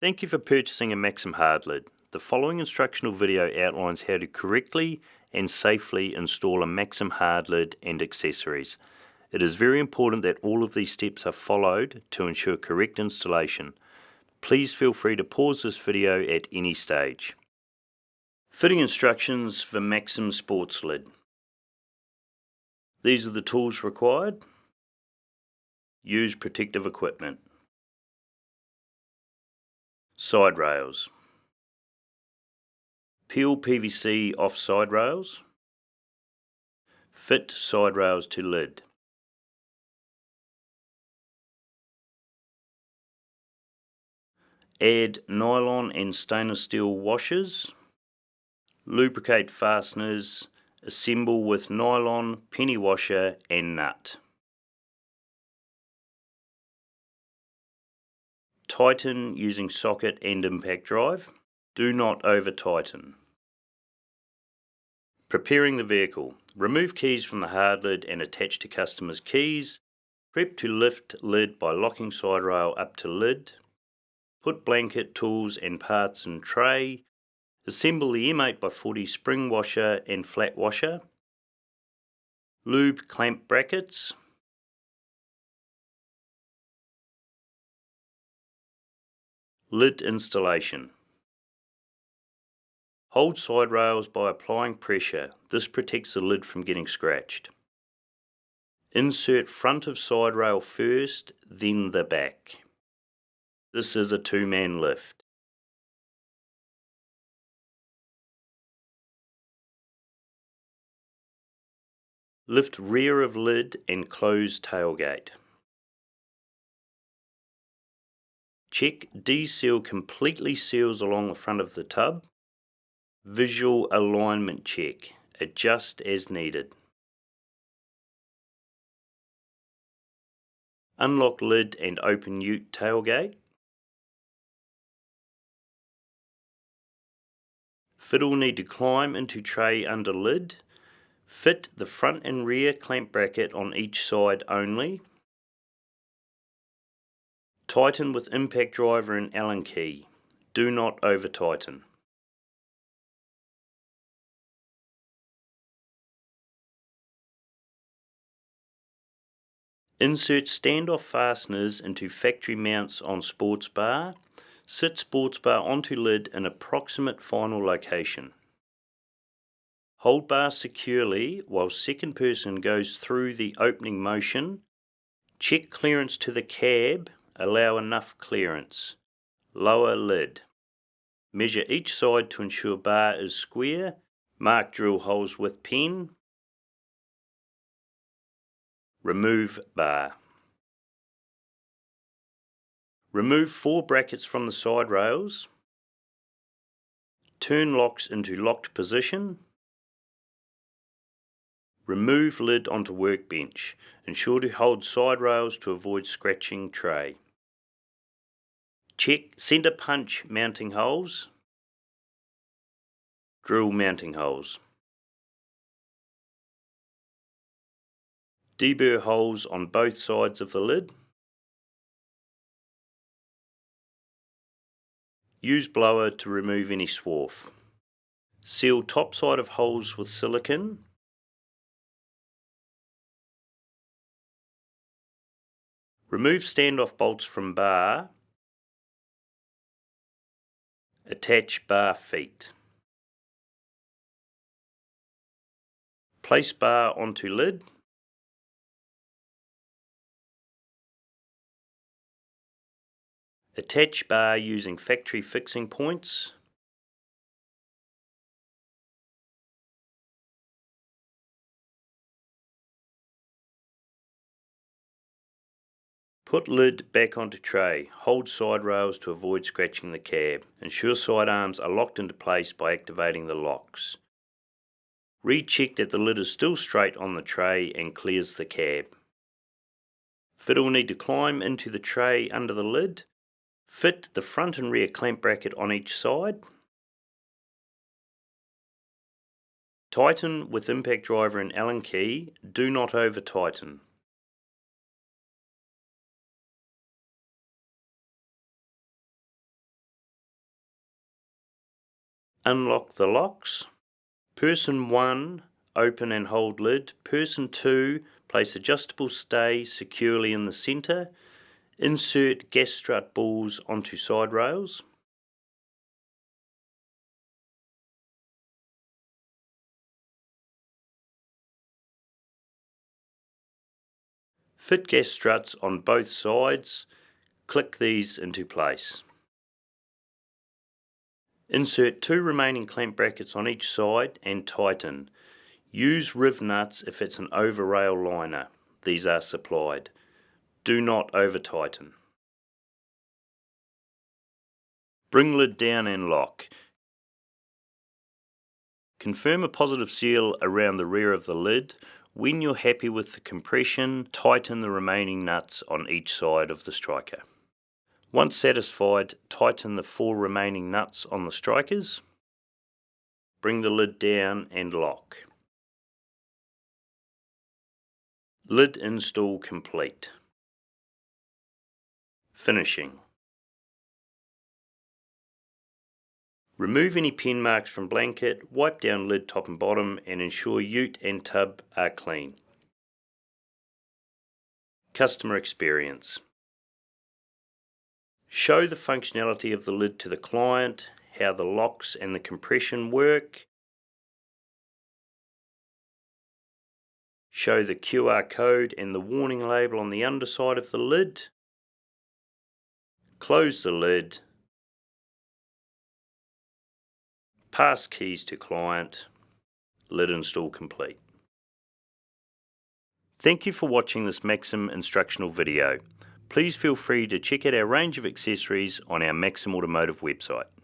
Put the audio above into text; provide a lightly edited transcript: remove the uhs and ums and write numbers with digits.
Thank you for purchasing a MAXIM hard lid. The following instructional video outlines how to correctly and safely install a MAXIM hard lid and accessories. It is very important that all of these steps are followed to ensure correct installation. Please feel free to pause this video at any stage. Fitting instructions for MAXIM sports lid. These are the tools required. Use protective equipment. Side rails. Peel PVC off side rails. Fit side rails to lid. Add nylon and stainless steel washers. Lubricate fasteners. Assemble with nylon, penny washer and nut. Tighten using socket and impact drive. Do not over tighten. Preparing the vehicle. Remove keys from the hard lid and attach to customer's keys. Prep to lift lid by locking side rail up to lid. Put blanket, tools and parts in tray. Assemble the M8x40 spring washer and flat washer. Lube clamp brackets. Lid installation. Hold side rails by applying pressure. This protects the lid from getting scratched. Insert front of side rail first, then the back. This is a two-man lift. Lift rear of lid and close tailgate. Check D-seal completely seals along the front of the tub. Visual alignment check. Adjust as needed. Unlock lid and open ute tailgate. Fiddle need to climb into tray under lid. Fit the front and rear clamp bracket on each side only. Tighten with impact driver and Allen key. Do not over tighten. Insert standoff fasteners into factory mounts on sports bar. Sit sports bar onto lid in approximate final location. Hold bar securely while second person goes through the opening motion. Check clearance to the cab. Allow enough clearance. Lower lid. Measure each side to ensure bar is square. Mark drill holes with pen. Remove bar. Remove 4 brackets from the side rails. Turn locks into locked position. Remove lid onto workbench. Ensure to hold side rails to avoid scratching tray. Check centre punch mounting holes. Drill mounting holes. Deburr holes on both sides of the lid. Use blower to remove any swarf. Seal top side of holes with silicone. Remove standoff bolts from bar. Attach bar feet. Place bar onto lid. Attach bar using factory fixing points. Put lid back onto tray. Hold side rails to avoid scratching the cab. Ensure side arms are locked into place by activating the locks. Recheck that the lid is still straight on the tray and clears the cab. Fiddle need to climb into the tray under the lid. Fit the front and rear clamp bracket on each side. Tighten with impact driver and Allen key. Do not over tighten. Unlock the locks. Person 1, open and hold lid. Person 2, place adjustable stay securely in the centre. Insert gas strut balls onto side rails. Fit gas struts on both sides. Click these into place. Insert 2 remaining clamp brackets on each side and tighten. Use riv nuts if it's an over rail liner. These are supplied. Do not over tighten. Bring lid down and lock. Confirm a positive seal around the rear of the lid. When you're happy with the compression, tighten the remaining nuts on each side of the striker. Once satisfied, tighten the 4 remaining nuts on the strikers. Bring the lid down and lock. Lid install complete. Finishing. Remove any pen marks from blanket, wipe down lid top and bottom and ensure ute and tub are clean. Customer experience. Show the functionality of the lid to the client, how the locks and the compression work. Show the QR code and the warning label on the underside of the lid. Close the lid. Pass keys to client. Lid install complete. Thank you for watching this MAXIM instructional video. Please feel free to check out our range of accessories on our MAXIM Automotive website.